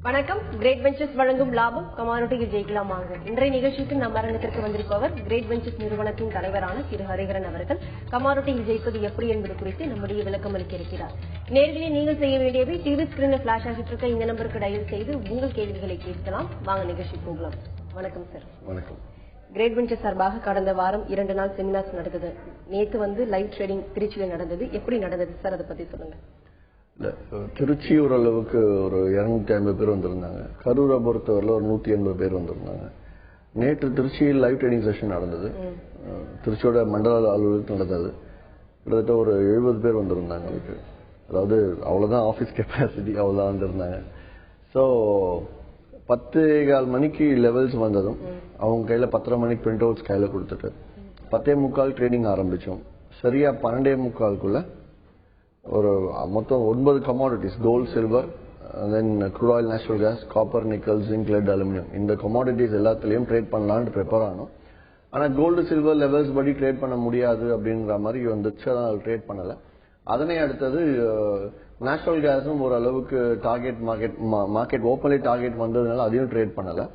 வணக்கம். Great ventures வழங்கும் லாபம் கமாடிட்டியில் ஜெயிக்கலாம் வாங்க. இன்றைய நிகழ்ச்சிக்கு நம் அரங்கத்திற்கு வந்திருப்பவர் கிரேட் வெஞ்சர்ஸ் நிறுவனத்தின் தலைவரான திரு ஹரிஹரன் அவர்கள். கமாடிட்டியில் ஜெயிப்பது எப்படி என்பது குறித்து நம்முடைய விளக்கம் அளிக்க இருக்கிறார். நேர்களை நீங்கள் செய்ய வேண்டியவை டிவி ஸ்கிரீனில் பிளாஷ் ஆகிட்டு இருக்க இந்த நம்பருக்கு டயல் செய்து உங்கள் கேள்விகளை கேட்கலாம். வாங்க நிகழ்ச்சி போகலாம். வணக்கம் சார். வணக்கம். கிரேட் வெஞ்சர்ஸ் சார்பாக கடந்த வாரம் 2 நாள் செமினார்ஸ் நடந்தது. நேற்று லைவ் ட்ரேடிங் திருச்சியில் நடந்தது. எப்படி நடந்தது சார், அதை பத்தி சொல்லுங்க. திருச்சி ஓரளவுக்கு ஒரு 250 பேர் வந்திருந்தாங்க. கரூரை பொறுத்தவரையில் ஒரு 180 பேர் வந்திருந்தாங்க. நேற்று திருச்சியில் லைவ் ட்ரேடிங் செஷன் நடந்தது. திருச்சியோட மண்டல அலுவலகத்தில் நடந்தது. கிட்டத்தட்ட ஒரு 70 பேர் வந்திருந்தாங்க. அதுக்கு அதாவது அவ்வளவுதான் ஆஃபீஸ் கெப்பாசிட்டி, அவ்வளோதான் வந்திருந்தாங்க. ஸோ 10:15 மணிக்கு லெவல்ஸ் வந்ததும் அவங்க கையில் 10:30 மணிக்கு பிரிண்ட் அவுட்ஸ் கையில் கொடுத்துட்டு 10:45 ட்ரேடிங் ஆரம்பித்தோம். சரியா 12:45 ஒரு மொத்தம் 9 commodities, gold, silver, then crude oil, natural gas, copper, nickel, zinc, lead, aluminium, இந்த கமாடிட்டிஸ் எல்லாத்துலயும் ட்ரேட் பண்ணலான்னு ப்ரிப்பேர் ஆனோம். ஆனா கோல்டு சில்வர் லெவல்ஸ் படி ட்ரேட் பண்ண முடியாது அப்படிங்கிற மாதிரி வந்துச்சு. அதனால ட்ரேட் பண்ணல. அதனை அடுத்தது நேச்சுரல் கேஸும் ஓரளவுக்கு டார்கெட் மார்க்கெட் ஓப்பன்லி டார்கெட் வந்ததுனால அதையும் ட்ரேட் பண்ணல.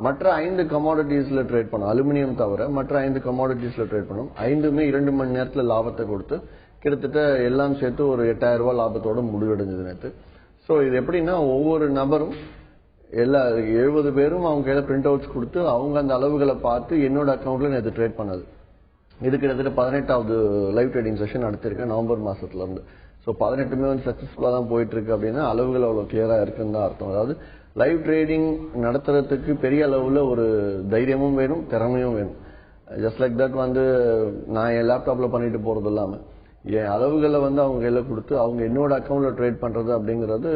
மற்ற 5 கமாடிட்டிஸ்ல ட்ரேட் பண்ணோம். அலுமினியம் தவிர மற்ற 5 கமாடிட்டிஸ்ல ட்ரேட் பண்ணோம். 5மே 2 மணி நேரத்துல லாபத்தை கொடுத்து கிட்டத்தட்ட எல்லாம் சேர்த்து ஒரு 8,000 ரூபாய் லாபத்தோட முடிவடைஞ்சது நேற்று. ஸோ இது எப்படின்னா, ஒவ்வொரு நபரும் எல்லா 70 பேரும் அவங்க கையில பிரிண்ட் அவுட்ஸ் கொடுத்து அவங்க அந்த அளவுகளை பார்த்து என்னோட அக்கௌண்ட்ல நேற்று ட்ரேட் பண்ணது. இது கிட்டத்தட்ட 18வது லைவ் ட்ரேடிங் செஷன் நடத்திருக்கேன் நவம்பர் மாசத்துல இருந்து. ஸோ 18மே சக்சஸ்ஃபுல்லா தான் போயிட்டு இருக்கு. அப்படின்னா அளவுகள் அவ்வளவு கிளியரா இருக்குன்னு தான் அர்த்தம். அதாவது லைவ் ட்ரேடிங் நடத்துறதுக்கு பெரிய அளவுல ஒரு தைரியமும் வேணும், திறமையும் வேணும். ஜஸ்ட் லைக் தட் நான் என் லேப்டாப்ல பண்ணிட்டு போறது இல்லாம என் அளவுகளை அவங்க கையில கொடுத்து அவங்க என்னோட அக்கௌண்ட்ல ட்ரேட் பண்றது அப்படிங்கறது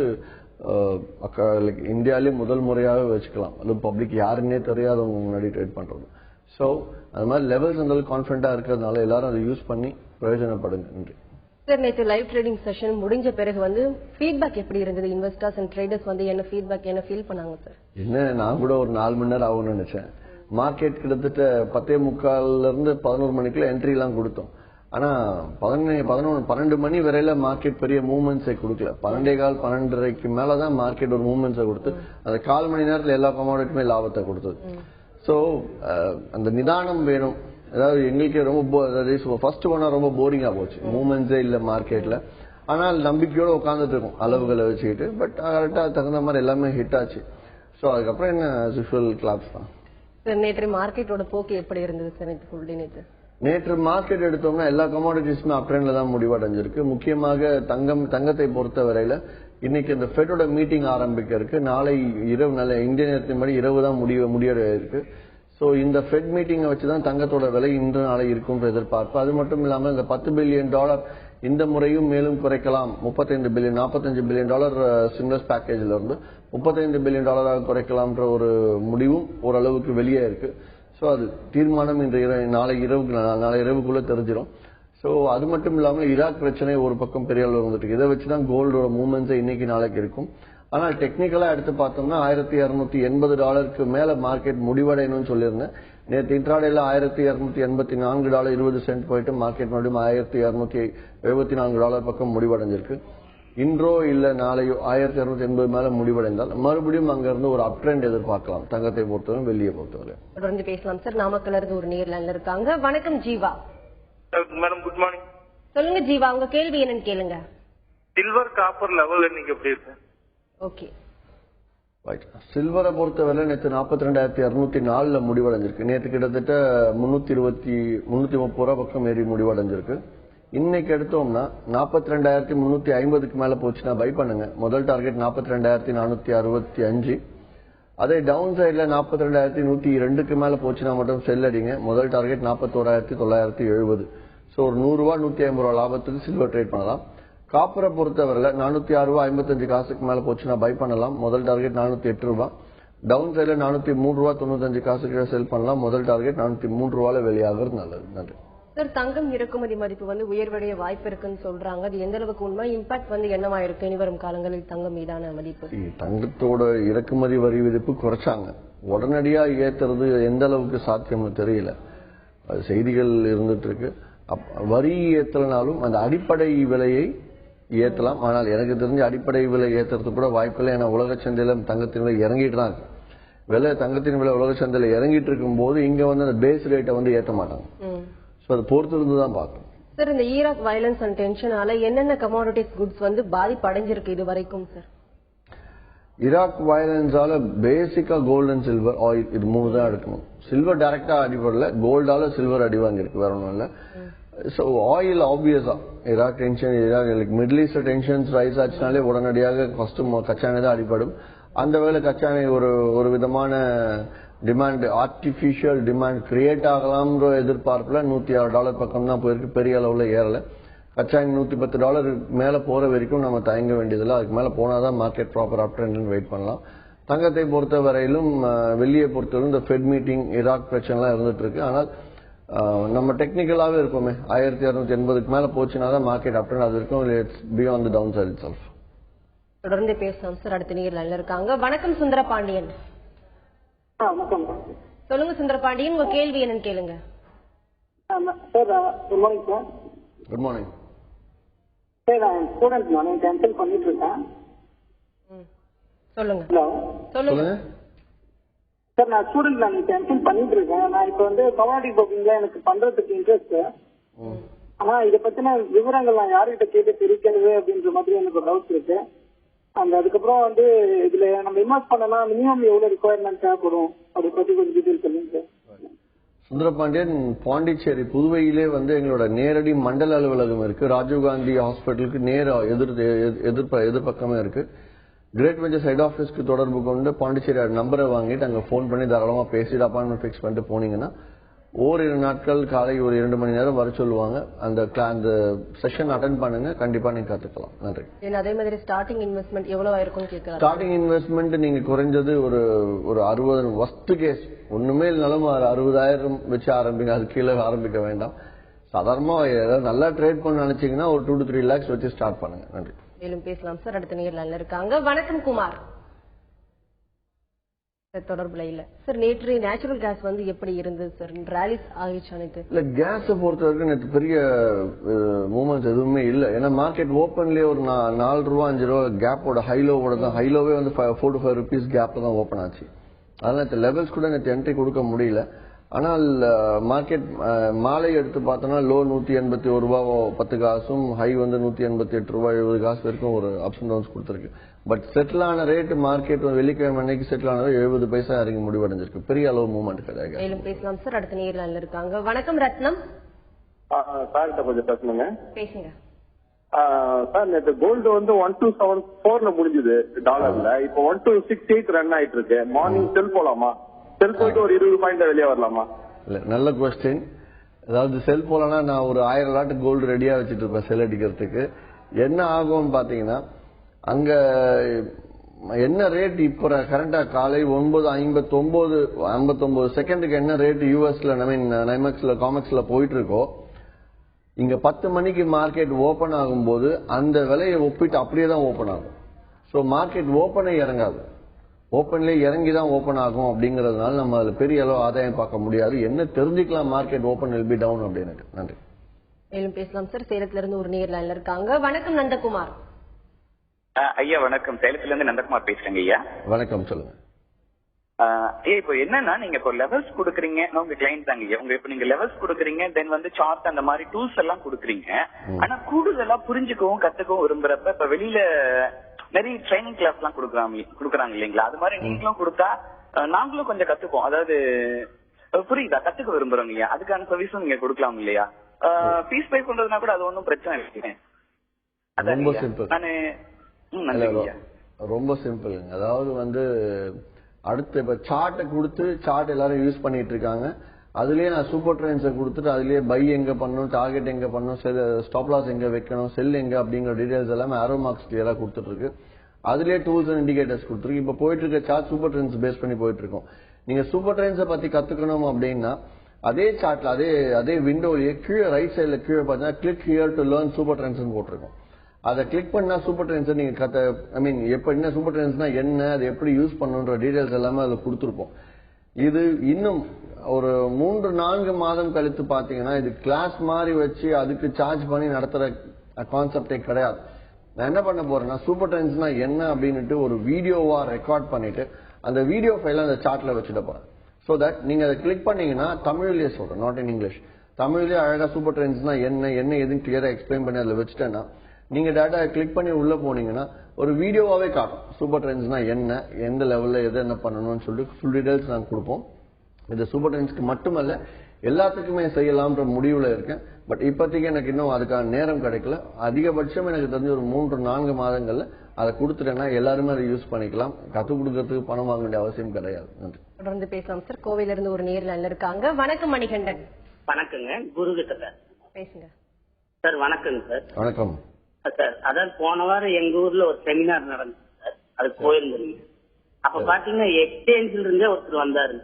இந்தியாவிலே முதல் முறையாக வச்சுக்கலாம். அது பப்ளிக் யாருன்னே தெரியாதவங்க முன்னாடி ட்ரேட் பண்றது. ஸோ அது மாதிரி லெவல்ஸ் அந்த கான்ஃபிடண்டா இருக்கிறதுனால எல்லாரும் அதை யூஸ் பண்ணி பிரயோஜனப்படுங்க. நன்றி சார். நேற்று லைவ் ட்ரேடிங் செஷன் முடிஞ்ச பிறகு ஃபீட்பேக் எப்படி இருந்தது? இன்வெஸ்டர்ஸ் அண்ட் ட்ரேடர்ஸ் என்ன ஃபீட்பேக், என்ன ஃபீல் பண்ணாங்க சார்? நான் கூட ஒரு 4 மணி நேரம் ஆகும்னு நினைச்சேன். மார்க்கெட் கிட்டத்தட்ட 10:45 இருந்து 11 மணிக்குள்ள என்ட்ரி எல்லாம் கொடுத்தோம். ஆனா 12 மணி வரையில மார்க்கெட் பெரிய மூவ்மெண்ட்ஸை கொடுக்கல. 12:15 12:30 மேலதான் மார்க்கெட் ஒரு மூவ்மெண்ட்ஸை கொடுத்து அந்த 1/4 மணி நேரத்துல எல்லா கமாடிட்டியுமே லாபத்தை கொடுத்தது. சோ அந்த நிதானம் வேணும். அதாவது எங்களுக்கு ரொம்ப ஃபர்ஸ்ட் ஒன்னா ரொம்ப போரிங்கா போச்சு. மூவ்மெண்ட்ஸே இல்ல மார்க்கெட்ல. ஆனால் நம்பிக்கையோட உட்கார்ந்துட்டு இருக்கும் அளவுகளை வச்சுக்கிட்டு. பட் கரெக்டா தகுந்த மாதிரி எல்லாமே ஹிட் ஆச்சு. சோ அதுக்கப்புறம் என்ன யூசுவல் கிளாப்ஸ் தான். நேற்று மார்க்கெட்டோட போக்கு எப்படி இருந்தது சார்? நேற்று மார்க்கெட் எடுத்தோம்னா எல்லா கமாடிட்டிஸுமே அப் ட்ரெண்ட்ல தான் முடிவடைஞ்சிருக்கு. முக்கியமாக தங்கத்தை பொறுத்த வரையில இன்னைக்கு இந்த ஃபெட்டோட மீட்டிங் ஆரம்பிக்க இருக்கு. நாளை இரவு, நல்ல இந்திய நேரத்தின் படி இரவு தான் முடிய இருக்கு. சோ இந்த ஃபெட் மீட்டிங்கை வச்சுதான் தங்கத்தோட விலை இன்று நாளை இருக்கும் எதிர்பார்ப்பு. அது மட்டும் இல்லாம இந்த $10 பில்லியன் இந்த முறையும் மேலும் குறைக்கலாம். $45 பில்லியன் $45 பில்லியன் ஸ்டிமுலஸ் பேக்கேஜ்ல இருந்து $35 பில்லியன் குறைக்கலாம்ன்ற ஒரு முடிவும் ஓரளவுக்கு வெளியே இருக்கு. சோ அது தீர்மானம் நாளை இரவுக்குள்ள தெரிஞ்சிடும். சோ அது மட்டும் இல்லாம ஈராக் பிரச்சனை ஒரு பக்கம் பெரிய அளவு வந்துட்டு, இதை வச்சுதான் கோல்டோட மூவ்மெண்ட்ஸ் இன்னைக்கு நாளைக்கு இருக்கும். ஆனால் டெக்னிக்கலா எடுத்து பார்த்தோம்னா $1,280 மேல மார்க்கெட் முடிவடையணும்னு சொல்லியிருந்தேன். நேற்று இன்ட்ராடேல $1,284.20 போயிட்டு மார்க்கெட் மறுபடியும் $1,274 பக்கம் முடிவடைஞ்சிருக்கு. இன்றோ இல்ல நாளையோ 1,280 மேல முடிவடைந்தால் மறுபடியும் அங்க இருந்து ஒரு அப் ட்ரெண்ட் எதிர்பார்க்கலாம். தங்கத்தை பொறுத்தவரை, வெள்ளியை பொறுத்தவரை. தொடர்ந்து பேசலாம் சார். நாமக்கல்ல இருந்து ஒரு நேர்ல இருக்காங்க. வணக்கம் ஜீவா. Madam good morning. சொல்லுங்க ஜீவா, உங்க கேள்வி என்னன்னு கேளுங்க. சில்வர் காப்பர் லெவல் இன்னைக்கு எப்படி இருக்கு? ஓகே. சில்வரை பொறுத்தவரை நேற்று 42,204 முடிவடைஞ்சிருக்கு. நேற்று கிட்டத்தட்ட 330 ரூபாய் பக்கம் ஏறி முடிவடைஞ்சிருக்கு. இன்னைக்கு எடுத்தோம்னா 42,350 மேல போச்சுன்னா பை பண்ணுங்க. முதல் டார்கெட் 42,465. அதே டவுன் சைட்ல 42,102 மேல போச்சுன்னா மட்டும் செல் அடிங்க. முதல் டார்கெட் 41,970. சோ ஒரு $100 லாபத்துக்கு சில்வர் ட்ரேட் பண்ணலாம். காப்பரை பொறுத்தவரையில $406.55 மேல போச்சுன்னா பை பண்ணலாம். முதல் டார்கெட் $408. டவுன் சைட்ல $403.95 செல் பண்ணலாம். முதல் டார்கெட் $403 வெளியாகிறது நல்லது. நன்றி சார். தங்கம் இறக்குமதி மதிப்பு உயர்வடைய வாய்ப்பு இருக்குன்னு சொல்றாங்க. அது எந்த அளவுக்கு உண்மை? இம்பாக்ட் என்னவா இருக்கு இனி வரும் காலங்களில் தங்கம் மீதான மதிப்பு? தங்கத்தோட இறக்குமதி வரி விதிப்பு குறைச்சாங்க. உடனடியா ஏத்துறது எந்த அளவுக்கு சாத்தியம்னு தெரியல. செய்திகள் இருந்துட்டு இருக்கு. வரி ஏத்தலனாலும் அந்த அடிப்படை விலையை ஏத்தலாம். ஆனால் எனக்கு தெரிஞ்ச அடிப்படை விலை ஏத்துறது கூட வாய்ப்பில்லை. ஏன்னா உலக சந்தையில தங்கத்தின் விலை இறங்கிட்டு தான் இருக்கு. தங்கத்தின் விலை உலக சந்தையில இறங்கிட்டு இருக்கும் போது இங்க வந்து அந்த பேஸ் ரேட்டை வந்து ஏற்ற மாட்டாங்க. சோ அதை பொறுத்து இருந்து தான் பார்க்கணும். சார், இந்த ஈராக் வயலன்ஸ் அண்ட் டென்ஷனால என்னென்ன கமாடிட்டிஸ் குட்ஸ் வந்து பாதிப்படைஞ்சிருக்கு இது வரைக்கும் சார்? ஈராக் வயலன்ஸால பேசிக்கா கோல்டு அண்ட் சில்வர், ஆயில் இது 3 தான் எடுக்கணும். சில்வர் டைரக்டா அடிபடல, கோல்டால சில்வர் அடி வாங்கிருக்கு, வேற ஒன்றும் இல்ல. ஸோ ஆயில் ஆப்வியஸா Iraq tension, middle east tensions rise ஆச்சுனாலே உடனடியாக ஃபர்ஸ்ட் கச்சா எண்ணெய் தான் அடிபடும். அந்த வேலை கச்சா எண்ணெய் ஒரு விதமான டிமாண்ட், ஆர்டிபிஷியல் டிமாண்ட் கிரியேட் ஆகலாம்ன்ற எதிர்பார்ப்புல $106 பக்கம் தான் போயிருக்கு, பெரிய அளவுல ஏறல. கச்சா எண்ணெய் $110 மேல போற வரைக்கும் நம்ம தயங்க வேண்டியதில்லை. அதுக்கு மேல போனாதான் market proper up trend wait பண்ணலாம். தங்கத்தை பொறுத்த வரையிலும் வெள்ளியை பொறுத்தவரைக்கும் இந்த ஃபெட் மீட்டிங், ஈராக் பிரச்சனை இருந்துட்டு இருக்கு. ஆனால் நம்ம டெக்னிக்கலாவே இருப்போமே, 1280க்கு மேல போச்சுன்னா தான் மார்க்கெட் அப் ட்ரெண்ட் அது இருக்கும். It's beyond the down side itself. தொடர்ந்து பேசலாம் சார். அடுத்த நேர்ல இருக்காங்க. வணக்கம் சுந்தரபாண்டியன். சொல்லுங்க சுந்தரபாண்டியன், உங்க கேள்வி என்னன்னு கேளுங்க. Sir good morning sir. Good morning sir. நான் ஸ்டூடெண்ட், நான் கேன்சல் பண்ணிட்டு இருக்கேன். சொல்லுங்க. ஹலோ சொல்லுங்க சார். நான் ஸ்டூடெண்ட், நான் கேன்சல் பண்ணிட்டு இருக்கேன். நான் இப்போ வந்து கமாடிட்டி புக்கிங்ல எனக்கு பண்றதுக்கு இன்ட்ரெஸ்ட். ஆனா இதை பத்தின விவரங்கள் நான் யார்கிட்ட கேட்டு தெரிவிக்கிறது அப்படின்ற மாதிரி எனக்கு ஒரு டவுட் இருக்கு. அதுக்கப்புறம் வந்து இதுல நம்ம இன்வெஸ்ட் பண்ணனா மினிமம் எவ்வளவு ரிக்குவயர்மெண்ட் தேவைப்படும் அதை பத்தி கொஞ்சம் டீடைல் சொல்லுங்க சார். சுந்தரபாண்டியன், பாண்டிச்சேரி புதுவையிலே வந்து எங்களோட நேரடி மண்டல அலுவலகம் இருக்கு. ராஜீவ்காந்தி ஹாஸ்பிட்டலுக்கு நேர எதிர்பக்கமே இருக்கு. கிரேட் வெஞ்சர்ஸ் ஹெட் ஆபீஸ்க்கு தொடர்பு கொண்டு பாண்டிச்சேரி நம்பரை வாங்கிட்டு அங்க போன் பண்ணி தாராளமா பேசிட்டு அப்பாயின்மெண்ட் பிக்ஸ் பண்ணிட்டு போனீங்கன்னா ஓரிரு நாட்கள் காலை ஒரு 2 மணி நேரம் வர சொல்லுவாங்க. அந்த செஷன் அட்டென்ட் பண்ணுங்க, கண்டிப்பா நீங்க கத்துக்கலாம். நன்றி. அதே மாதிரி ஸ்டார்டிங் இன்வெஸ்ட்மெண்ட் எவ்வளவு ஆயிருக்கும் கேட்கலாம். ஸ்டார்டிங் இன்வெஸ்ட்மெண்ட் நீங்க குறைஞ்சது ஒரு 60, ஃபர்ஸ்ட் கேஸ் ஒண்ணுமே இல்லைனாலும் 60,000 வச்சு ஆரம்பிங்க. அது கீழே ஆரம்பிக்க வேண்டாம். சாதாரணமா ஏதாவது நல்லா ட்ரேட் பண்ண நினைச்சீங்கன்னா ஒரு 2 to 3 lakhs வச்சு ஸ்டார்ட் பண்ணுங்க. நன்றி. மேலும் பேசலாம் சார். அடுத்த நேர்ல இருக்காங்க. வணக்கம் குமார். தொடர்புல இல்ல சார். நேற்று நேச்சுரல் கேஸ் வந்து எப்படி இருந்தது சார்? ராலிஸ் ஆகிடுச்சு அனைத்து இல்ல. கேஸை பொறுத்த வரைக்கும் நேற்று பெரிய மூவ்மெண்ட்ஸ் எதுவுமே இல்ல. ஏன்னா மார்க்கெட் ஓப்பன்லயே ஒரு $4 $5 கேப்போட ஹைலோவோட தான், ஹைலோவே வந்து 4 to 5 rupees கேப்ல தான் ஓப்பன் ஆச்சு. அதனால லெவல்ஸ் கூட நேற்று என்ட்ரி கொடுக்க முடியல. ஆனால் மார்க்கெட் மாலை எடுத்து பார்த்தோம்னா லோ $181.10 ஹை வந்து $188.70 வரைக்கும் ஒரு அப்ஸ் அண்ட் டவுன்ஸ் கொடுத்திருக்கு. பட் செட்டில் ஆன ரேட் மார்க்கெட் வெள்ளிக்கிழமை அன்னைக்கு செட்டில் ஆனது 70 பைசா இறங்கி முடிவடைஞ்சிருக்கு. பெரிய அளவு மூவ்மெண்ட் கிடையாது. மேலும் பேசலாம் சார். அடுத்த நேர்ல இருக்காங்க. வணக்கம் ரத்னம். சார் கொஞ்சம் பேசணுங்க. பேசுங்க சார். நேற்று கோல்டு வந்து 1274 முடிஞ்சது டாலர்ல. இப்போ 1268 ரன் ஆயிட்டு இருக்கு. மார்னிங் செல் போலாமா? செல் போயிட்டு ஒரு 20 பாயிண்ட் வெளியே வரலாமா? இல்ல, நல்ல குவெஸ்டின். அதாவது செல் போலனா நான் ஒரு 1000 லாட் கோல்டு ரெடியா வச்சுட்டு இருப்பேன் செல் அடிக்கிறதுக்கு. என்ன ஆகும்னு பாத்தீங்கன்னா அங்க என்ன ரேட் இப்ப கரண்டா காலை 9:59 செகண்டுக்கு என்ன ரேட் யூஎஸ்ல நைமெக்ஸ்ல காமெக்ஸ்ல போயிட்டு இருக்கோ, இங்க 10 மணிக்கு மார்க்கெட் ஓபன் ஆகும்போது அந்த விலையை ஒப்பிட்டு அப்படியே தான் ஓபன் ஆகும். சோ மார்க்கெட் ஓபனே இறங்காது, ஓபன்லேயே இறங்கி தான் ஓபன் ஆகும். அப்படிங்கறதுனால நம்ம அதுல பெரிய அளவு ஆதாயம் பார்க்க முடியாது. என்ன தெரிஞ்சுக்கலாம் market open will be down அப்படின்னு. நன்றி. மேலும் பேசலாம் சார். சேலத்துல இருந்து ஒரு நேர் லைன்ல இருக்காங்க. வணக்கம் நந்தகுமார். ஐயா வணக்கம். சேலத்துல இருந்து நந்தகுமார் பேசுறேங்க ஐயா. வணக்கம், சொல்லுங்க. ஐயா இப்போ என்னன்னா நீங்க இப்போ லெவல்ஸ் கொடுக்குறீங்க, உங்க கிளைண்ட் தாங்க ஐயா. இப்ப நீங்க லெவல்ஸ் கொடுக்குறீங்க, தென் வந்து சார்ட் அந்த மாதிரி டூல்ஸ் எல்லாம் கொடுக்குறீங்க. ஆனா கூடுதலா புரிஞ்சுக்கவும் கத்துக்கவும் விரும்புறப்ப இப்ப வெளியில நிறைய ட்ரைனிங் கிளாஸ் எல்லாம் கொடுக்குறாங்க இல்லைங்களா? அது மாதிரி நீங்களும் கொடுத்தா நாங்களும் கொஞ்சம் கத்துப்போம். அதாவது புரியுதா, கத்துக்க விரும்புறோம் இல்லையா? அதுக்கான சர்வீஸும் நீங்க கொடுக்கலாம் இல்லையா? ஃபீஸ் பே பண்றதுனா கூட அது ஒன்றும் பிரச்சனை இல்லை. ரொம்ப சிம்பிள். ரொம்ப சிம்பிள். அதாவது வந்து அடுத்த இப்ப சார்ட்டை கொடுத்து சார்ட் எல்லாரும் யூஸ் பண்ணிட்டு இருக்காங்க. அதுலயே நான் சூப்பர் ட்ரெண்ட்ஸை கொடுத்துட்டு அதுலயே பை எங்க பண்ணணும், டார்கெட் எங்க பண்ணணும், ஸ்டாப் லாஸ் எங்க வைக்கணும், செல் எங்க அப்படிங்கிற டீடைல்ஸ் எல்லாமே ஆரோ மார்க்ஸ் கிளியரா கொடுத்துட்டு இருக்கு. அதுலயே டூல்ஸ் அண்ட் இண்டிகேட்டர்ஸ் கொடுத்துருக்கு. இப்ப போயிட்டு இருக்க சார்ட் சூப்பர் ட்ரெண்ட்ஸ் பேஸ் பண்ணி போயிட்டு இருக்கோம். நீங்க சூப்பர் ட்ரெண்ட்ஸை பத்தி கத்துக்கணும் அப்படின்னா அதே சார்ட்ல அதே விண்டோலயே கீழே ரைட் சைட்ல கீழே பார்த்தீங்கன்னா click here to learn super trends போட்டிருக்கோம். அதை கிளிக் பண்ணா சூப்பர் ட்ரெண்ட்ஸ் நீங்க என்ன சூப்பர் ட்ரெண்ட்ஸ்னா என்ன, அது எப்படி யூஸ் பண்ணணுன்ற டீடைல்ஸ் எல்லாமே அதுல கொடுத்துருப்போம். இது இன்னும் ஒரு 3-4 மாதம் கழித்து பாத்தீங்கன்னா இது கிளாஸ் மாதிரி வச்சு அதுக்கு சார்ஜ் பண்ணி நடத்துற கான்செப்டே கிடையாது. நான் என்ன பண்ண போறேன்னா சூப்பர் ட்ரெண்ட்ஸ்னா என்ன அப்படின்னுட்டு ஒரு வீடியோவா ரெக்கார்ட் பண்ணிட்டு அந்த வீடியோ ஃபைல அந்த சார்ட்ல வச்சுட்டு போறேன். சோ தட் நீங்க அதை கிளிக் பண்ணீங்கன்னா தமிழ்லயே சொல்றேன், நாட் இன் இங்கிலீஷ், தமிழ்லயே அழகா சூப்பர் ட்ரெண்ட்ஸ்னா என்ன எதுன்னு கிளியரா எக்ஸ்பிளைன் பண்ணி அதுல வச்சுட்டேன்னா நீங்க டேட்டா கிளிக் பண்ணி உள்ள போனீங்கன்னா ஒரு வீடியோவாவே காட்டும். சூப்பர் ட்ரெண்ட்ஸ்னா என்ன, எந்த லெவல்ல எதை என்ன பண்ணணும்னு சொல்லிட்டு ஃபுல் டீடைல்ஸ் நாங்க கொடுப்போம். இந்த சூப்பர் ட்ரெண்ட்ஸ்க்கு மட்டுமல்ல எல்லாத்துக்குமே செய்யலாம்ன்ற முடிவுல இருக்கேன். பட் இப்போதைக்கு எனக்கு இன்னும் அதுக்கான நேரம் கிடைக்கல. அதிகபட்சம் எனக்கு தெரிஞ்ச ஒரு 3-4 மாதங்கள்ல அதை கொடுத்துட்டேன்னா எல்லாருமே அதை யூஸ் பண்ணிக்கலாம். கத்துக் கொடுக்கறதுக்கு பணம் வாங்க வேண்டிய அவசியம் கிடையாது. நன்றி. தொடர்ந்து பேசலாம் சார். கோவையில இருந்து ஒரு நேர்ல இருக்காங்க. வணக்கம் மணிகண்டன். வணக்கங்க, குரு கிட்ட பேசுங்க சார். வணக்கங்க சார். வணக்கம் சார். அதாவது போன வாரம் எங்க ஊர்ல ஒரு செமினார் நடந்தது சார், அது போயிருந்தீங்க. அப்ப பாத்தீங்கன்னா எக்ஸ்சேஞ்சில இருந்தே ஒருத்தர் வந்தாரு,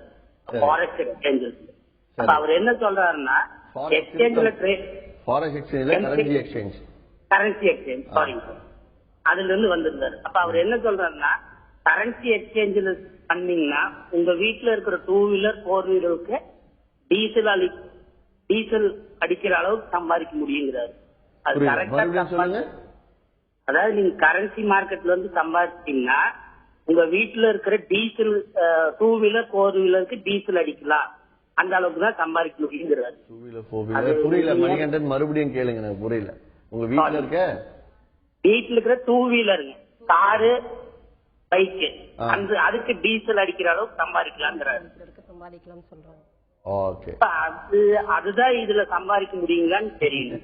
ஃபாரெக்ஸ் எக்ஸ்சேஞ்சில் இருந்து. அப்ப அவர் என்ன சொல்றாருன்னா எக்ஸ்சேஞ்சில ட்ரேட், ஃபாரெக்ஸ் எக்ஸ்சேஞ்ச்ல கரன்சி எக்ஸ்சேஞ்ச், சாரி சார், அதுல இருந்து வந்திருந்தாரு. அப்ப அவர் என்ன சொல்றாருன்னா கரன்சி எக்ஸ்சேஞ்சில் பண்ணீங்கன்னா உங்க வீட்டுல இருக்கிற 2 வீலர் 4 வீலருக்கு டீசல் அடிக்கிற அளவுக்கு சம்பாதிக்க முடியுங்கிறாரு. அது கரெக்டா சொல்லுங்க. அதாவது நீங்க கரன்சி மார்க்கெட்ல இருந்து சம்பாதிச்சீங்கன்னா உங்க வீட்டுல இருக்கிற டீசல் 2 வீலர் 4 வீலருக்கு டீசல் அடிக்கலாம், அந்த அளவுக்கு தான் சம்பாதிக்க முடியுங்கிறாரு. 2 வீலர் 4 வீலர் புரியல மணிகண்டன், மறுபடியும் கேளுங்க, எனக்கு புரியல. உங்க வீட்டுல இருக்கிற 2 வீலருங்க, காரு, பைக்கு, அதுக்கு டீசல் அடிக்கிற அளவுக்கு சம்பாதிக்கலாம்ங்கிறாரு. சம்பாதிக்கலாம் சொல்றாங்க. ஓகே, அதுதான் இதுல சம்பாதிக்க முடியுங்களான்னு தெரியல.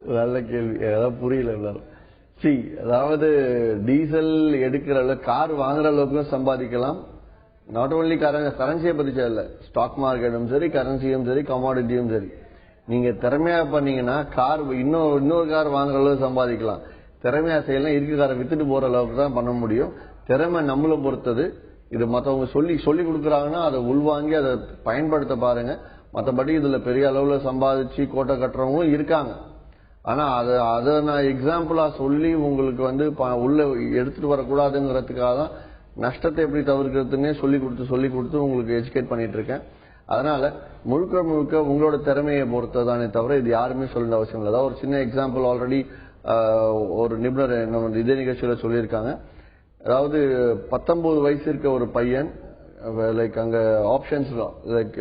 நல்ல கேள்வி, அதான் புரியல எல்லாரும். அதாவது டீசல் எடுக்கிற அளவுக்கு, கார் வாங்குற அளவுக்கு சம்பாதிக்கலாம். நாட் ஓன்லி கரன்சியை பத்தி இல்ல, ஸ்டாக் மார்க்கெட்டும் சரி, கரன்சியும் சரி, கமாடிட்டியும் சரி. நீங்க திறமையா பண்ணீங்கன்னா கார் இன்னொரு கார் வாங்குற அளவுக்கு சம்பாதிக்கலாம். திறமையா செய்யலாம், இருக்க காரை வித்துட்டு போற அளவுக்கு தான் பண்ண முடியும். திறமை நம்மள பொறுத்தது. இது மத்தவங்க சொல்லி கொடுக்குறாங்கன்னா அதை உள்வாங்கி அதை பயன்படுத்த பாருங்க. மற்றபடி இதுல பெரிய அளவுல சம்பாதிச்சு கோட்டை கட்டுறவங்களும் இருக்காங்க. ஆனா அதை நான் எக்ஸாம்பிளா சொல்லி உங்களுக்கு உள்ள எடுத்துட்டு வரக்கூடாதுங்கிறதுக்காக தான் நஷ்டத்தை எப்படி தவிர்க்கிறதுன்னே சொல்லி கொடுத்து உங்களுக்கு எஜுகேட் பண்ணிட்டு இருக்கேன். அதனால முழுக்க உங்களோட திறமையை பொறுத்ததானே தவிர இது யாருமே சொல்ல அவசியம் இல்லை. அதாவது ஒரு சின்ன எக்ஸாம்பிள் ஆல்ரெடி ஒரு நிபுணர் நம்ம இதே நிகழ்ச்சியில சொல்லியிருக்காங்க. அதாவது 19 வயசு இருக்க ஒரு பையன் லைக் அங்க ஆப்ஷன்ஸ் லைக்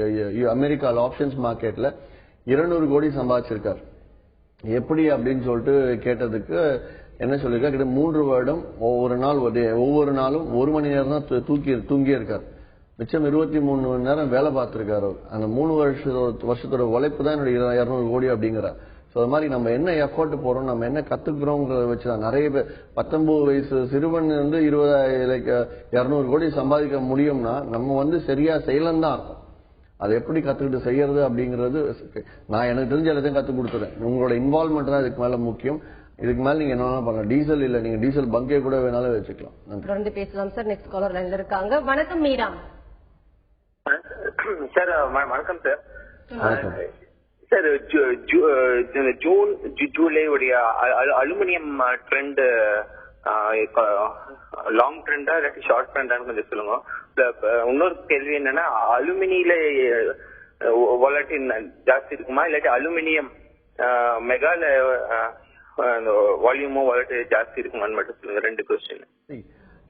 அமெரிக்கால ஆப்ஷன்ஸ் மார்க்கெட்ல 200 கோடி சம்பாதிச்சிருக்காரு. எப்படி அப்படின்னு சொல்லிட்டு கேட்டதுக்கு என்ன சொல்லிருக்காரு, 3 வருடம் ஒவ்வொரு நாளும் 1 மணி நேரம் தான் தூங்கி இருக்காரு. மிச்சம் 23 மணி நேரம் வேலை பார்த்திருக்காரு. அந்த 3 வருஷத்தோட உழைப்பு தான் என்னுடைய 200 கோடி அப்படிங்கிறார். அது மாதிரி நம்ம என்ன எஃபர்ட் போறோம், நம்ம என்ன கத்துக்கிறோங்கிறத வச்சுதான் நிறைய பேர் 19 வயசு சிறுவன் 200 கோடி சம்பாதிக்க முடியும்னா நம்ம சரியா செய்யலாம் தான் இருக்கும். அதை எப்படி கத்துக்கிட்டு செய்யறது அப்படிங்கறது நான் எனக்கு தெரிஞ்ச எல்லாத்தையும் கத்து கொடுத்துறேன். உங்களோட இன்வால்மெண்ட் தான் இதுக்கு மேல முக்கியம். இதுக்கு மேல நீங்க என்ன பண்ணலாம், டீசல் இல்ல, நீங்க டீசல் பங்கே கூட வேணாலும் வச்சுக்கலாம். தொடர்ந்து பேசலாம் சார். நெக்ஸ்ட் காலர் லைன்ல இருக்காங்க. வணக்கம் மீரா. சார் வணக்கம் சார். சார், ஜூன் ஜூலை உடைய அலுமினியம் ட்ரெண்ட் லாங் ட்ரெண்டா இல்லாட்டி ஷார்ட் ட்ரெண்டான்னு கொஞ்சம் சொல்லுங்க. இன்னொரு கேள்வி என்னன்னா, அலுமினியில வாலட்டில் ஜாஸ்தி இருக்குமா இல்லாட்டி அலுமினியம் மெகால வால்யூமோ வாலட்டில் ஜாஸ்தி இருக்குமான்னு மட்டும் சொல்லுங்க. 2 கொஸ்டின்.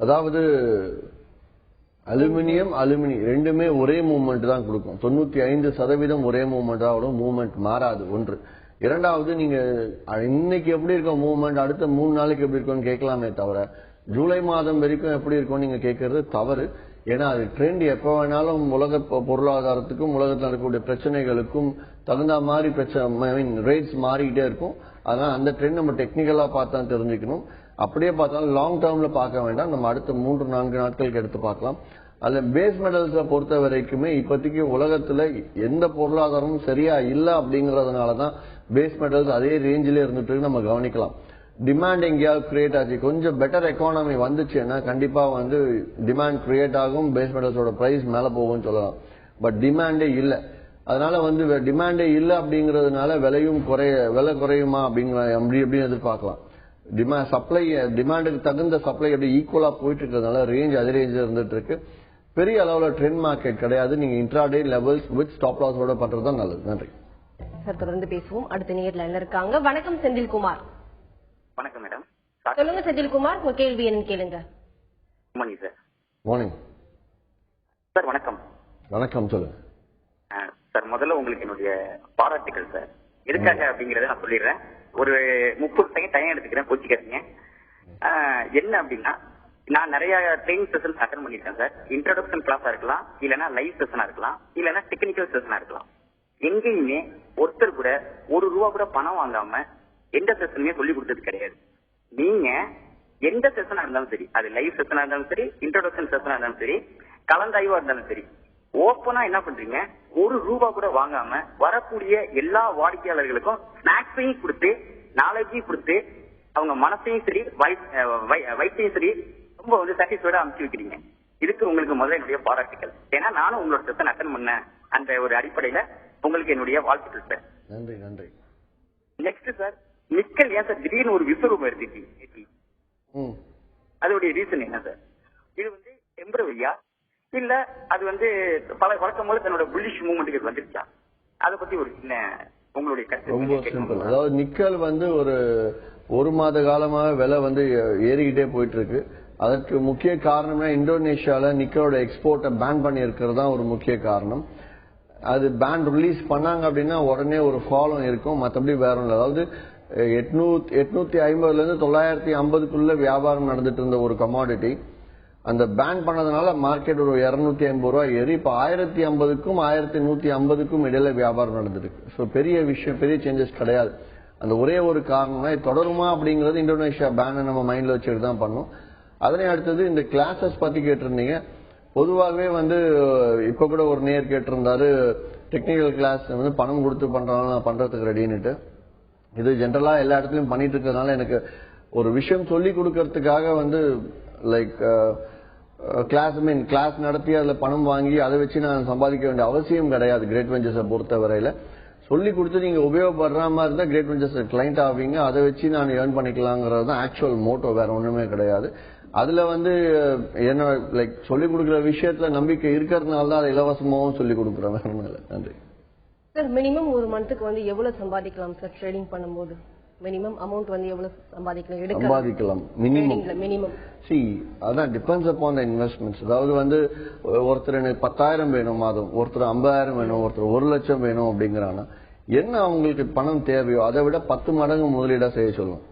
அதாவது அலுமினியம் ரெண்டுமே ஒரே மூவ்மெண்ட் தான் கொடுக்கும். 95% ஒரே மூவ்மெண்ட் தான் வரும். மூவ்மெண்ட் மாறாது. ஒன்று. இரண்டாவது, நீங்க இன்னைக்கு எப்படி இருக்கும் மூவ்மெண்ட் அடுத்த 3 நாளைக்கு எப்படி இருக்கும்னு கேட்கலாமே தவிர ஜூலை மாதம் வரைக்கும் எப்படி இருக்கும் நீங்க கேட்கறது தவறு. ஏன்னா அது ட்ரெண்ட் எப்ப வேணாலும் உலக பொருளாதாரத்துக்கும் உலகத்தில் இருக்கக்கூடிய பிரச்சனைகளுக்கும் தகுந்த மாதிரி ரேட்ஸ் மாறிக்கிட்டே இருக்கும். அதனால அந்த ட்ரெண்ட் நம்ம டெக்னிக்கலா பார்த்தா தெரிஞ்சுக்கணும். அப்படியே பார்த்தாலும் லாங் டேர்ம்ல பார்க்க வேண்டாம். நம்ம அடுத்த 3-4 நாட்களுக்கு எடுத்து பார்க்கலாம். அதுல பேஸ் மெட்டல்ஸை பொறுத்த வரைக்குமே இப்போதைக்கு உலகத்துல எந்த பொருளாதாரமும் சரியா இல்ல அப்படிங்கறதுனாலதான் பேஸ் மெட்டல்ஸ் அதே ரேஞ்சிலே இருந்துட்டு நம்ம கவனிக்கலாம். டிமாண்ட் எங்கேயாவது கிரியேட் ஆச்சு, கொஞ்சம் பெட்டர் எக்கானமி வந்துச்சுன்னா கண்டிப்பா டிமாண்ட் கிரியேட் ஆகும், பேஸ் மெட்டல்ஸோட பிரைஸ் மேல போகும்னு சொல்லலாம். பட் டிமாண்டே இல்ல. அதனால டிமாண்டே இல்ல அப்படிங்கறதுனால விலை குறையுமா அப்படின்னு எதிர்பார்க்கலாம். டிமாண்டுக்கு தகுந்த சப்ளை எப்படி ஈக்குவலா போயிட்டு இருக்கிறதுனால ரேஞ்ச் அதே ரேஞ்சில் இருந்துட்டு இருக்கு. பெரிய அளவுல ட்ரெண்ட் மார்க்கெட் கிடையாது. நீங்க இன்ட்ராடே லெவல்ஸ் வித் ஸ்டாப் லாஸோட பண்றதுதான் நல்லது. நன்றி சார். தொடர்ந்து பேசுவோம். அடுத்த நேர்ல இருக்காங்க. வணக்கம் செந்தில்குமார். வணக்கம் மேடம். சொல்லுங்க செந்தில்குமார், உங்க கேள்வி என்னன்னு கேளுங்க. Morning sir. மார்னிங் சார் வணக்கம். வணக்கம், சொல்லுங்க சார். முதல்ல உங்களுக்கு என்னுடைய பாராட்டுகள் சார். எதுக்காக அப்படிங்கறத நான் சொல்லிடுறேன். ஒரு 30 செகண்ட் டைம் எடுத்துக்கிறேன், கோச்சிக்காதீங்க. என்ன அப்படின்னா, நான் நிறைய ட்ரைனிங் செஷன்ஸ் அட்டெண்ட் பண்ணிருக்கேன் சார். இன்ட்ரோடக்ஷன் கிளாஸா இருக்கலாம், இல்லைன்னா லைவ் செஷனா இருக்கலாம், இல்லைன்னா டெக்னிக்கல் செஷனா இருக்கலாம். எங்கேயுமே ஒருத்தர் கூட ₹1 கூட பணம் வாங்காம எந்த செஷனுமே சொல்லி கொடுத்தது கிடையாது. நீங்க எந்த செஷனா இருந்தாலும் சரி, அது லைவ் செஷனா இருந்தாலும் சரி, இன்ட்ரோடக்ஷன் செஷனா இருந்தாலும் சரி, கலந்தாய்வா இருந்தாலும் சரி, ஓப்பனா என்ன பண்றீங்க, ₹1 கூட வாங்காம வரக்கூடிய எல்லா வாடிக்கையாளர்களுக்கும் ஸ்நாக்ஸையும் கொடுத்து, நாலேஜையும் கொடுத்து, அவங்க மனசையும் சரி வயிற்றையும் சரி ரொம்ப வந்து சாட்டிஸ்ஃபைடா அனுப்பிச்சு வைக்கிறீங்க. இதுக்கு உங்களுக்கு முதல்ல என்னுடைய பாராட்டுகள். ஏன்னா நானும் உங்களோட செஷன் அட்டெண்ட் பண்ண அந்த ஒரு அடிப்படையில உங்களுக்கு என்னுடைய வாழ்த்துக்கள் சார். நன்றி நன்றி. நெக்ஸ்ட் சார், நிக்கல் ஏன் சார் திடீர்னு ஒரு விஸ்வரூபம் எடுத்துட்டீங்க? அதோடைய ரீசன் என்ன சார்? இது வந்து டெம்பரரியா இல்ல அது வந்து பல வழக்கம் போல தன்னோட புல்லிஷ் மூவ்மெண்ட்டுக்கு வந்துருச்சா? அதை பத்தி ஒரு சின்ன உங்களுடைய கருத்து. ரொம்ப சிம்பிள். அதாவது நிக்கல் வந்து ஒரு மாத காலமாக விலை வந்து ஏறிக்கிட்டே போயிட்டு இருக்கு. அதற்கு முக்கிய காரணம்னா இந்தோனேஷியால நிக்கலோட எக்ஸ்போர்ட்டை பேன் பண்ணி இருக்கிறது தான் ஒரு முக்கிய காரணம். அது பேன் ரிலீஸ் பண்ணாங்க அப்படின்னா உடனே ஒரு ஃபாலோ இருக்கும், மற்றபடி வேற ஒன்று. அதாவது 850 இருந்து 950 வியாபாரம் நடந்துட்டு இருந்த ஒரு கமாடிட்டி அந்த பேன் பண்ணதுனால மார்க்கெட் ஒரு ₹250 ஏறி இப்ப 1050க்கும் 1150க்கும் இடையில வியாபாரம் நடந்திருக்கு. ஸோ பெரிய விஷயம், பெரிய சேஞ்சஸ் கிடையாது. அந்த ஒரே ஒரு காரணம்னா தொடருமா அப்படிங்கிறது இந்தோனேஷியா பேனை நம்ம மைண்ட்ல வச்சுட்டு தான் பண்ணோம். அதனை அடுத்தது இந்த கிளாஸஸ் பத்தி கேட்டிருந்தீங்க. பொதுவாகவே வந்து இப்ப கூட ஒரு நேர் கேட்டிருந்தாரு, டெக்னிக்கல் கிளாஸ் வந்து பணம் கொடுத்து பண்றதுக்கு ரெடின்னுட்டு. இது ஜென்ரலா எல்லா இடத்துலயும் பண்ணிட்டு இருக்கிறதுனால எனக்கு ஒரு விஷயம் சொல்லி கொடுக்கறதுக்காக வந்து லைக் கிளாஸ் நடத்தி அதுல பணம் வாங்கி அதை வச்சு நான் சம்பாதிக்க வேண்டிய அவசியம் கிடையாது. கிரேட் வெஞ்சர்ஸை பொறுத்த வரையில சொல்லி கொடுத்து நீங்க உபயோகப்படுற மாதிரி இருந்தா கிரேட் வெஞ்சர்ஸ் கிளைண்ட் ஆவீங்க, அதை வச்சு நான் ஏர்ன் பண்ணிக்கலாங்கிறது தான் ஆக்சுவல் மோட்டோ, வேற ஒண்ணுமே கிடையாது. அதுல வந்து என்ன லைக் சொல்லி கொடுக்குற விஷயத்துல நம்பிக்கை இருக்கிறதுனால தான் அதை இலவசமாவும் சொல்லி கொடுக்குறேன், வேற ஒண்ணும் இல்லை. நன்றி சார். மினிமம் ஒரு மந்த்துக்கு வந்து எவ்வளவு சம்பாதிக்கலாம் சார் ட்ரேடிங் பண்ணும்போது? மினிமம் அமௌண்ட் வந்து எவ்வளவு சம்பாதிக்கலாம்? மினிமம் சி அதான் டிபெண்ட்ஸ் அப்பான் த இன்வெஸ்ட்மெண்ட்ஸ். அதாவது வந்து ஒருத்தர் எனக்கு 10,000 வேணும் மாதம், ஒருத்தர் 50,000 வேணும், ஒருத்தர் 1,00,000 வேணும் அப்படிங்கிறானா என்ன அவங்களுக்கு பணம் தேவையோ அதை விட 10 மடங்கு முதலீடா செய்ய சொல்லும்.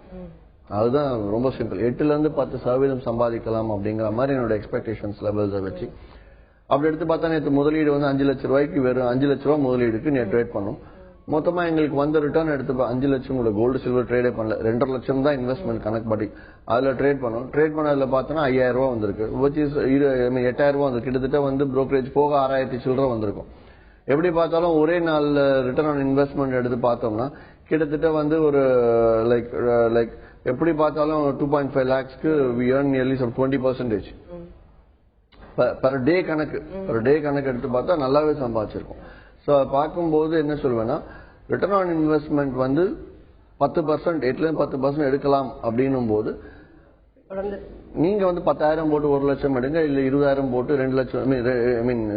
அதுதான் ரொம்ப சிம்பிள். 8 இருந்து 10% சம்பாதிக்கலாம் அப்படிங்கிற மாதிரி என்னோட எக்ஸ்பெக்டேஷன்ஸ் லெவல்ஸை வச்சு அப்படி எடுத்து பார்த்தா நேற்று முதலீடு வந்து 5 லட்சம் ரூபாய்க்கு வெறும் 5 லட்ச ரூபாய் முதலீடுக்கு நேற்று ட்ரேட் பண்ணோம். மொத்தமா எங்களுக்கு வந்த ரிட்டர்ன் எடுத்து 5 லட்சம் கூட கோல்டு சில்வர் ட்ரேடே பண்ணல, 2.5 லட்சம் தான் இன்வெஸ்ட்மெண்ட் கணக்கு படி அதுல ட்ரேட் பண்ணோம். ட்ரேட் பண்ணதுல பார்த்தோன்னா 5,000 ரூபாய் வந்திருக்கு, 8,000 ரூபாய் வந்து கிட்டத்தட்ட வந்து புரோக்கரேஜ் போக 6,000 சில்லற வந்திருக்கும். எப்படி பார்த்தாலும் ஒரே நாள்ல ரிட்டர்ன் ஆன் இன்வெஸ்ட்மெண்ட் எடுத்து பார்த்தோம்னா கிட்டத்தட்ட வந்து ஒரு லைக் எப்படி பார்த்தாலும் 2.5 lakhsக்கு we earn nearly 20% per day கணக்கு எடுத்து பார்த்தா நல்லாவே சம்பாதிச்சிருக்கும். ஸோ பார்க்கும்போது என்ன சொல்வேன்னா ரிட்டர்ன் ஆன் இன்வெஸ்ட்மெண்ட் வந்து 10%, 8% எடுக்கலாம் அப்படின்னும் போது நீங்க வந்து 10,000 போட்டு 1 லட்சம் எடுங்க, இல்ல 20,000 போட்டு 2 லட்சம்,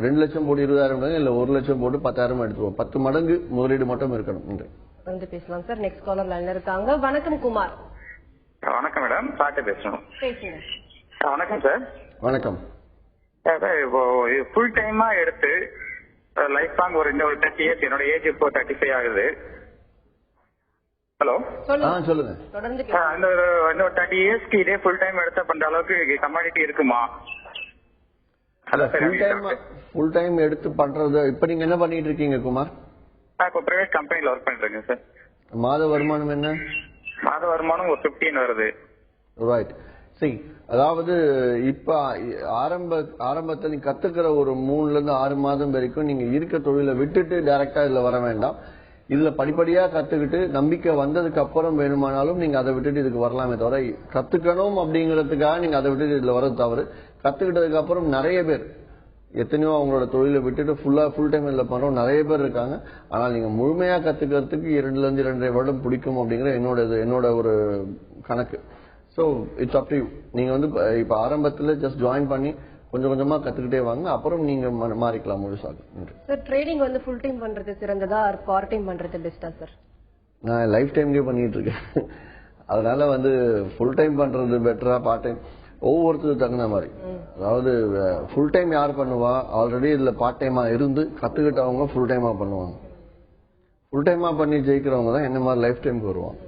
2 லட்சம் போட்டு 20,000 எடுங்க, இல்ல 1 லட்சம் போட்டு 10,000 எடுத்துருவோம். 10 மடங்கு முதலீடு மட்டும் இருக்கணும். வந்து பேசலாம் சார். நெக்ஸ்ட் காலர் லைன்ல இருக்காங்க. வணக்கம் குமார். வணக்கம் மேடம், சாட்டை பேசணும். பேசுங்க. வணக்கம் சார். வணக்கம். இப்போ ஃபுல் டைமா எடுத்து லைஃப் லாங் ஒரு 30 இயர்ஸ், என்னோட ஏஜ் இப்போ 35 ஆகுது. ஹலோ சொல்லுங்க. இந்த 30 இயர்ஸ்க்கு இதே ஃபுல் டைம் எடுத்த பண்ற அளவுக்கு கமாடிட்டி இருக்குமா? ஃபுல் டைம் எடுத்து பண்றது இப்ப நீங்க என்ன பண்ணிட்டு இருக்கீங்க குமார்? இப்போ பிரைவேட் கம்பெனில ஒர்க் பண்றேங்க சார். மாத வருமானம் என்ன? மாத வருமானம் ஒரு 15 வருது. ரைட். சரி, அதாவது இப்ப ஆரம்பத்தில் நீங்க கத்துக்கிற ஒரு 3 இருந்து 6 மாதம் வரைக்கும் நீங்க இருக்க தொழிலை விட்டுட்டு டைரக்டா இதுல வர வேண்டாம். இதுல படிப்படியா கத்துக்கிட்டு நம்பிக்கை வந்ததுக்கு அப்புறம் வேணுமானாலும் நீங்க அதை விட்டுட்டு இதுக்கு வரலாமே தவிர, கத்துக்கணும் அப்படிங்கறதுக்காக நீங்க அதை விட்டுட்டு இதுல வர்றது தவறு. கத்துக்கிட்டதுக்கு அப்புறம் நிறைய பேர் எத்தனையோ அவங்களோட தொழிலை விட்டுட்டு ஃபுல் டைம் இதுல பண்றோம் நிறைய பேர் இருக்காங்க. ஆனால் நீங்க முழுமையா கத்துக்கிறதுக்கு 2 இருந்து 2.5 வருடம் பிடிக்கும் அப்படிங்கிற என்னோட ஒரு கணக்கு. So it's up to you. நீங்க வந்து இப்ப ஆரம்பத்துல ஜஸ்ட் ஜாயின் பண்ணி கொஞ்சம் கொஞ்சமா கத்துக்கிட்டே வாங்க, அப்புறம் நீங்க மாறிக்கலாம் முழுசாக. சார், ட்ரேடிங் வந்து ஃபுல் டைம் பண்றது சிறந்ததா பார்ட் டைம் பண்றது பெஸ்டா சார்? நான் லைஃப் டைம்லயே பண்ணிட்டு இருக்கேன். அதனால வந்து ஃபுல் டைம் பண்றது பெட்டரா பார்ட் டைம் ஒவ்வொருத்தருக்கு தகுந்த மாதிரி. அதாவது ஃபுல் டைம் யார் பண்ணுவா, ஆல்ரெடி இதுல பார்ட் டைமா இருந்து கத்துக்கிட்டவங்க ஃபுல் டைமா பண்ணுவாங்க. ஃபுல் டைமா பண்ணி ஜெயிக்கிறவங்க தான் என்ன மாதிரி லைஃப் டைமுக்கு வருவாங்க,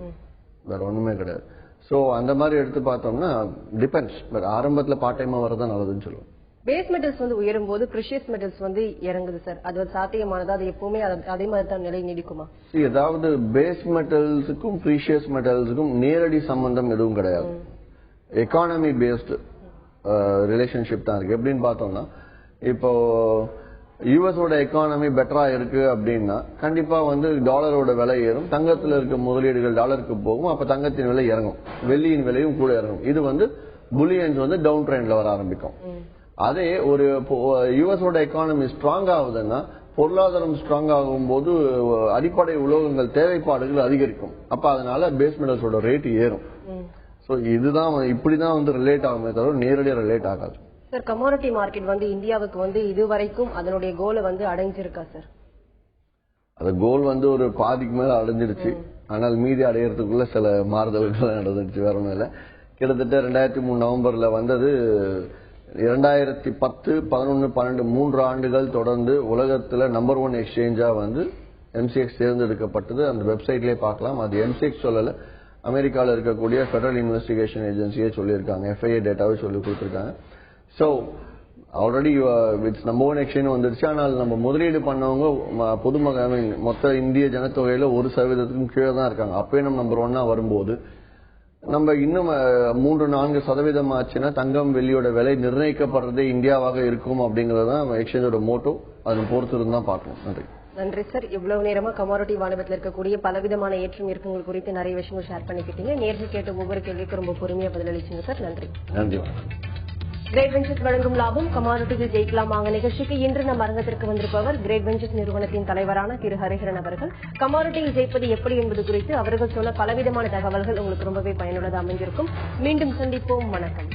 வேற ஒண்ணுமே கிடையாது. சோ அந்த மாதிரி எடுத்து பார்த்தோம்னா டிபெண்ட்ஸ். பட் ஆரம்பத்துல பார்ட் டைமா வரதான் நல்லதுன்னு சொல்லுவோம். பேஸ் மெட்டல்ஸ் வந்து உயரும் போது ப்ரெஷியஸ் மெட்டல்ஸ் வந்து இறங்குது சார், அது ஒரு சாத்தியமானது? அது எப்பவுமே அதே மாதிரி தான் நிலை நீடிக்குமா? அதாவது பேஸ் மெட்டல்ஸுக்கும் ப்ரீஷியஸ் மெட்டல்ஸுக்கும் நேரடி சம்பந்தம் எதுவும் கிடையாது. எக்கானமி பேஸ்டு ரிலேஷன்ஷிப் தான் இருக்கு. எப்படின்னு பார்த்தோம்னா இப்போ யூஎஸோட எக்கானமி பெட்டரா இருக்கு அப்படின்னா கண்டிப்பா வந்து டாலரோட விலை ஏறும், தங்கத்துல இருக்க முதலீடுகள் டாலருக்கு போகும், அப்ப தங்கத்தின் விலை இறங்கும், வெள்ளியின் விலையும் கூட இறங்கும். இது வந்து புல்லியன்ஸ் வந்து டவுன் ட்ரெண்ட்ல வர ஆரம்பிக்கும். அதே ஒரு யூஎஸோட எக்கானமி ஸ்ட்ராங் ஆகுதுன்னா பொருளாதாரம் ஸ்ட்ராங் ஆகும் போது அடிப்படை உலோகங்கள் தேவைப்பாடுகள் அதிகரிக்கும், அப்ப அதனால பேஸ் மெட்டல்ஸோட ரேட் ஏறும். சோ இதுதான் இப்படிதான் வந்து ரிலேட் ஆகுமே தவிர நேரடியாக ரிலேட் ஆகாது. சார், கமோடிட்டி மார்க்கெட் வந்து இந்தியாவுக்கு வந்து இதுவரைக்கும் அதனுடைய கோலை வந்து அடைஞ்சிருக்கா சார்? அது கோல் வந்து ஒரு பாதிக்கு மேல அடைஞ்சிருச்சு, ஆனால் மீதி அடையறதுக்குள்ள சில மாறுதல்கள் நடந்துருச்சு, வேற ஒன்றும் இல்லை. கிட்டத்தட்ட 2003 நவம்பர்ல வந்தது 2010, 11, 12 3 ஆண்டுகள் தொடர்ந்து உலகத்துல நம்பர் 1 எக்ஸ்சேஞ்சா வந்து எம்சிஎக்ஸ் தேர்ந்தெடுக்கப்பட்டது. அந்த வெப்சைட்லயே பார்க்கலாம். அது எம்சிஎக்ஸ் சொல்லல, அமெரிக்கால இருக்கக்கூடிய ஃபெடரல் இன்வெஸ்டிகேஷன் ஏஜென்சியே சொல்லியிருக்காங்க, எஃப்ஐஏ டேட்டாவே சொல்லி கொடுத்திருக்காங்க. So already it's number 1 exchange வந்துருச்சு. ஆனால் நம்ம முதலீடு பண்ணவங்க பொதுமக்கள் மொத்த இந்திய ஜனத்தொகையில 1% கீழே தான் இருக்காங்க. அப்பயே நம்ம நம்பர் 1 வரும்போது நம்ம இன்னும் 3-4% ஆச்சுன்னா தங்கம் வெள்ளியோட விலை நிர்ணயிக்கப்படுறதே இந்தியாவாக இருக்கும் அப்படிங்கறதுதான் எக்ஸ்சேஞ்சோட மோட்டோ. அதை பொறுத்து இருந்தா பார்க்கணும். நன்றி. நன்றி சார். இவ்வளவு நேரமா கமாடிட்டி வாணிபத்தில் இருக்கக்கூடிய பலவிதமான ஏற்றம் இறக்கங்கள் குறித்து நிறைய விஷயங்கள் ஷேர் பண்ணிக்கிட்டீங்க. நேரில் கேட்ட ஒவ்வொரு கேள்விக்கும் ரொம்ப பொறுமையா பதிலளிச்சீங்க சார். நன்றி. நன்றி. கிரேட் வெஞ்சர்ஸ் வழங்கும் லாபம் கமாடிட்டியில் ஜெயிக்கலாம் வாங்க நிகழ்ச்சிக்கு இன்று நம் அரங்கத்திற்கு வந்திருப்பவர் கிரேட் வெஞ்சர்ஸ் நிறுவனத்தின் தலைவரான திரு ஹரிஹரன் அவர்கள். கமாடிட்டியில் ஜெயிப்பது எப்படி என்பது குறித்து அவர்கள் சொன்ன பலவிதமான தகவல்கள் உங்களுக்கு ரொம்பவே பயனுள்ளதாக அமைந்திருக்கும். மீண்டும் சந்திப்போம். வணக்கம்.